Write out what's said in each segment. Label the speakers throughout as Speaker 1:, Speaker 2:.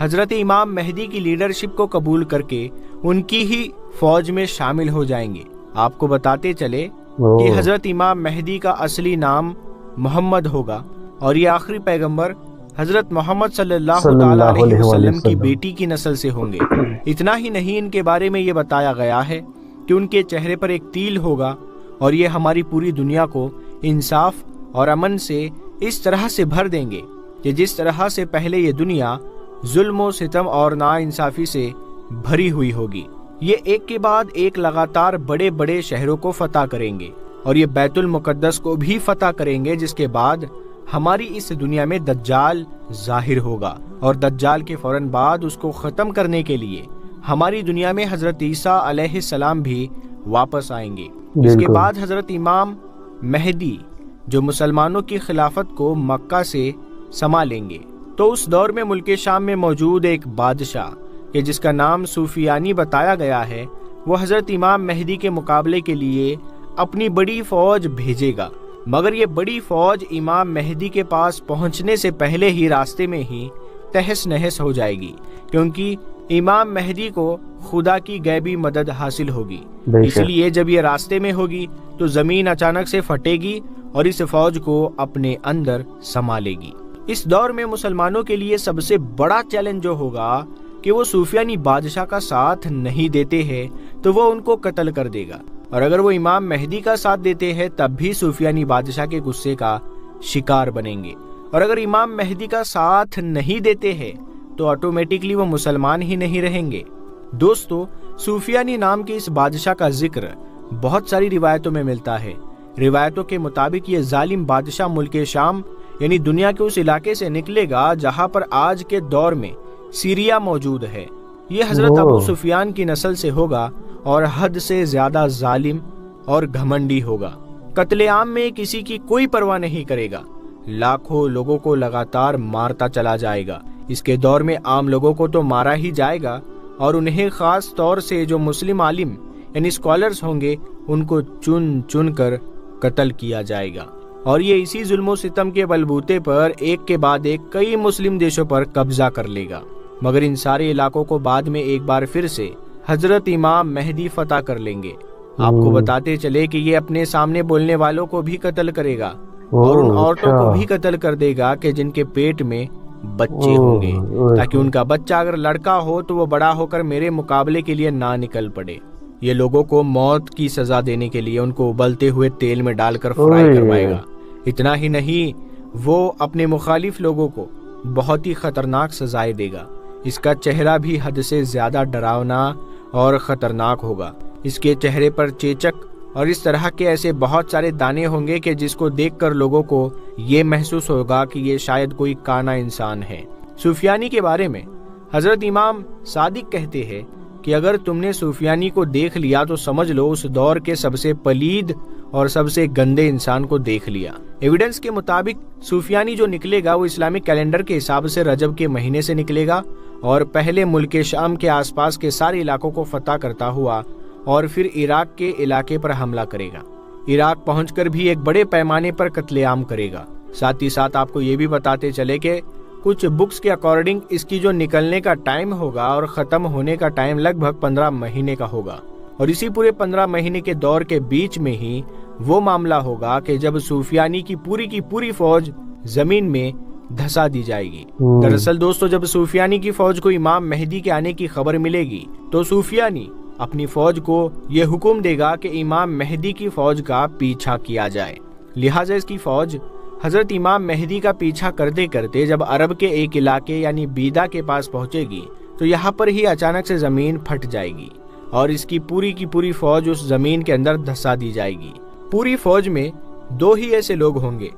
Speaker 1: حضرت امام مہدی کی لیڈرشپ کو قبول کر کے ان کی ہی فوج میں شامل ہو جائیں گے۔ آپ کو بتاتے چلے کہ حضرت امام مہدی کا اصلی نام محمد ہوگا اور یہ آخری پیغمبر حضرت محمد صلی اللہ علیہ وسلم کی بیٹی کی نسل سے ہوں گے۔ اتنا ہی نہیں، ان کے بارے میں یہ بتایا گیا ہے کہ ان کے چہرے پر ایک تیل ہوگا اور یہ ہماری پوری دنیا کو انصاف اور امن سے اس طرح سے بھر دیں گے کہ جس طرح سے پہلے یہ دنیا ظلم و ستم اور ناانصافی سے بھری ہوئی ہوگی۔ یہ ایک کے بعد ایک لگاتار بڑے بڑے شہروں کو فتح کریں گے اور یہ بیت المقدس کو بھی فتح کریں گے، جس کے بعد ہماری اس دنیا میں دجال ظاہر ہوگا اور دجال کے فوراً بعد اس کو ختم کرنے کے لیے ہماری دنیا میں حضرت عیسیٰ علیہ السلام بھی واپس آئیں گے۔ اس کے بعد حضرت امام مہدی جو مسلمانوں کی خلافت کو مکہ سے سنبھالیں گے۔ تو اس دور میں ملک شام میں موجود ایک بادشاہ کہ جس کا نام سفیانی بتایا گیا ہے، وہ حضرت امام مہدی کے مقابلے کے لیے اپنی بڑی فوج بھیجے گا، مگر یہ بڑی فوج امام مہدی کے پاس پہنچنے سے پہلے ہی راستے میں ہی تہس نہس ہو جائے گی، کیونکہ امام مہدی کو خدا کی غیبی مدد حاصل ہوگی۔ اس لیے جب یہ راستے میں ہوگی تو زمین اچانک سے پھٹے گی اور اس فوج کو اپنے اندر سما لے گی۔ اس دور میں مسلمانوں کے لیے سب سے بڑا چیلنج جو ہوگا کہ وہ سفیانی بادشاہ کا ساتھ نہیں دیتے ہیں تو وہ ان کو قتل کر دے گا، اور اگر وہ امام مہدی کا ساتھ دیتے ہیں تب بھی سفیانی بادشاہ کے غصے کا شکار بنیں گے، اور اگر امام مہدی کا ساتھ نہیں دیتے ہیں تو آٹومیٹکلی وہ مسلمان ہی نہیں رہیں گے۔ دوستو، سفیانی نام کے اس بادشاہ کا ذکر بہت ساری روایتوں میں ملتا ہے۔ روایتوں کے مطابق یہ ظالم بادشاہ ملک شام یعنی دنیا کے اس علاقے سے نکلے گا جہاں پر آج کے دور میں سیریا موجود ہے۔ یہ حضرت ابو سفیان کی نسل سے ہوگا اور حد سے زیادہ ظالم اور گھمنڈی ہوگا۔ قتل عام میں کسی کی کوئی پرواہ نہیں کرے گا، لاکھوں لوگوں کو لگاتار مارتا چلا جائے گا۔ اس کے دور میں عام لوگوں کو تو مارا ہی جائے گا، اور انہیں خاص طور سے جو مسلم عالم یعنی اسکالرز ہوں گے ان کو چن چن کر قتل کیا جائے گا، اور یہ اسی ظلم و ستم کے بلبوتے پر ایک کے بعد ایک کئی مسلم دیشوں پر قبضہ کر لے گا، مگر ان سارے علاقوں کو بعد میں ایک بار پھر سے حضرت امام مہدی فتح کر لیں گے۔ آپ کو بتاتے چلے کہ یہ اپنے سامنے بولنے والوں کو بھی قتل کرے گا اور ان عورتوں کو بھی قتل کر دے گا کہ جن کے پیٹ میں بچے ہوں گے، تاکہ ان کا بچہ اگر لڑکا ہو تو وہ بڑا ہو کر میرے مقابلے کے لیے نہ نکل پڑے۔ یہ لوگوں کو موت کی سزا دینے کے لیے ان کو ابلتے ہوئے تیل میں ڈال کر فرائی کروائے گا۔ اتنا ہی نہیں، وہ اپنے مخالف لوگوں کو بہت ہی خطرناک سزائیں دے گا۔ اس کا چہرہ بھی حد سے زیادہ ڈراونا اور خطرناک ہوگا۔ اس کے چہرے پر چیچک اور اس طرح کے ایسے بہت سارے دانے ہوں گے کہ جس کو دیکھ کر لوگوں کو یہ محسوس ہوگا کہ یہ شاید کوئی کانا انسان ہے۔ سفیانی کے بارے میں حضرت امام صادق کہتے ہیں کہ اگر تم نے سفیانی کو دیکھ لیا تو سمجھ لو اس دور کے سب سے پلید اور سب سے گندے انسان کو دیکھ لیا۔ ایویڈنس کے مطابق سفیانی جو نکلے گا وہ اسلامک کیلنڈر کے حساب سے رجب کے مہینے سے نکلے گا، اور پہلے ملک شام کے آس پاس کے سارے علاقوں کو فتح کرتا ہوا اور پھر عراق کے علاقے پر حملہ کرے گا۔ عراق پہنچ کر بھی ایک بڑے پیمانے پر قتل عام کرے گا۔ ساتھ ہی ساتھ آپ کو یہ بھی بتاتے چلے کہ کچھ بکس کے اکارڈنگ اس کی جو نکلنے کا ٹائم ہوگا اور ختم ہونے کا ٹائم لگ بھگ 15 مہینے کا ہوگا، اور اسی پورے 15 مہینے کے دور کے بیچ میں ہی وہ معاملہ ہوگا کہ جب سفیانی کی پوری فوج زمین میں دھسا دی جائے گی۔ دراصل دوستو، جب سفیانی کی فوج کو امام مہدی کے آنے کی خبر ملے گی تو سفیانی اپنی فوج کو یہ حکم دے گا کہ امام مہدی کی فوج کا پیچھا کیا جائے۔ لہٰذا اس کی فوج حضرت امام مہدی کا پیچھا کرتے کرتے جب عرب کے ایک علاقے یعنی بیدا کے پاس پہنچے گی تو یہاں پر ہی اچانک سے زمین پھٹ جائے گی اور اس کی پوری فوج اس زمین کے اندر دھسا دی جائے گی۔ پوری فوج میں 2 ہی ایسے لوگ ہوں گے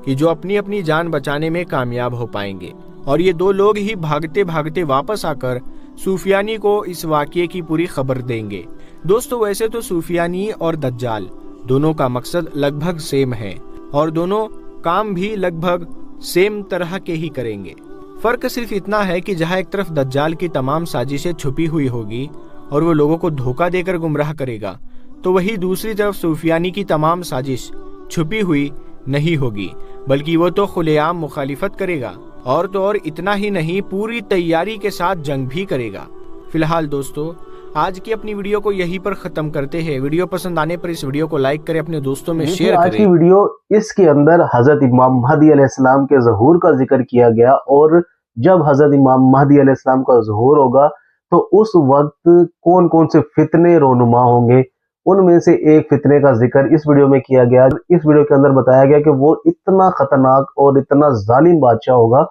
Speaker 1: کہ جو اپنی جان بچانے میں کامیاب ہو پائیں گے، اور یہ 2 لوگ ہی بھاگتے بھاگتے واپس آ کر سفیانی کو اس واقعے کی پوری خبر دیں گے۔ دوستو، ویسے تو سفیانی اور دجال دونوں کا مقصد لگ بھگ سیم ہے اور دونوں کام بھی لگ بھگ سیم طرح کے ہی کریں گے۔ فرق صرف اتنا ہے کہ جہاں ایک طرف دجال کی تمام سازشیں چھپی ہوئی ہوگی اور وہ لوگوں کو دھوکہ دے کر گمراہ کرے گا، تو وہی دوسری طرف سفیانی کی تمام سازش چھپی ہوئی نہیں ہوگی، بلکہ وہ تو کھلے عام مخالفت کرے گا اور تو اور اتنا ہی نہیں، پوری تیاری کے ساتھ جنگ بھی کرے گا۔ فی الحال دوستو، آج کی اپنی ویڈیو کو یہی پر ختم کرتے ہیں۔ ویڈیو پسند آنے پر اس ویڈیو کو لائک کریں، اپنے دوستوں میں شیئر کریں۔
Speaker 2: آج کی ویڈیو اس کے اندر حضرت امام مہدی علیہ السلام کے ظہور کا ذکر کیا گیا، اور جب حضرت امام مہدی علیہ السلام کا ظہور ہوگا تو اس وقت کون کون سے فتنے رونما ہوں گے، ان میں سے ایک فتنے کا ذکر اس ویڈیو میں کیا گیا۔ اس ویڈیو کے اندر بتایا گیا کہ وہ اتنا خطرناک اور اتنا ظالم بادشاہ ہوگا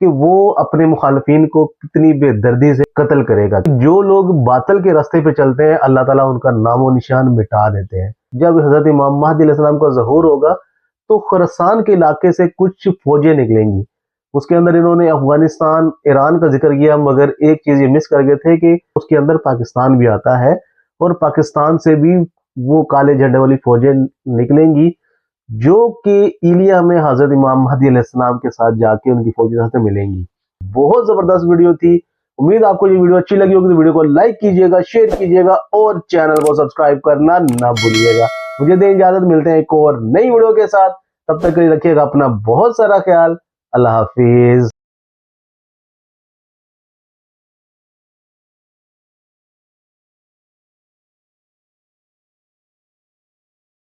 Speaker 2: کہ وہ اپنے مخالفین کو کتنی بے دردی سے قتل کرے گا۔ جو لوگ باطل کے راستے پہ چلتے ہیں، اللہ تعالیٰ ان کا نام و نشان مٹا دیتے ہیں۔ جب حضرت امام مہدی علیہ السلام کا ظہور ہوگا تو خراسان کے علاقے سے کچھ فوجیں نکلیں گی۔ اس کے اندر انہوں نے افغانستان، ایران کا ذکر کیا، مگر ایک چیز یہ مس کر گئے تھے کہ اس کے اندر پاکستان بھی آتا ہے، اور پاکستان سے بھی وہ کالے جھنڈے والی فوجیں نکلیں گی جو کہ ایلیا میں حضرت امام مہدی علیہ السلام کے ساتھ جا کے ان کی فوجوں سے ملیں گی۔ بہت زبردست ویڈیو تھی۔ امید آپ کو یہ ویڈیو اچھی لگی ہوگی تو ویڈیو کو لائک کیجئے گا، شیئر کیجئے گا اور چینل کو سبسکرائب کرنا نہ بھولیے گا۔ مجھے دیں اجازت، ملتے ہیں ایک اور نئی ویڈیو کے ساتھ، تب تک کے لیے رکھیے گا اپنا بہت سارا خیال۔ اللہ حافظ۔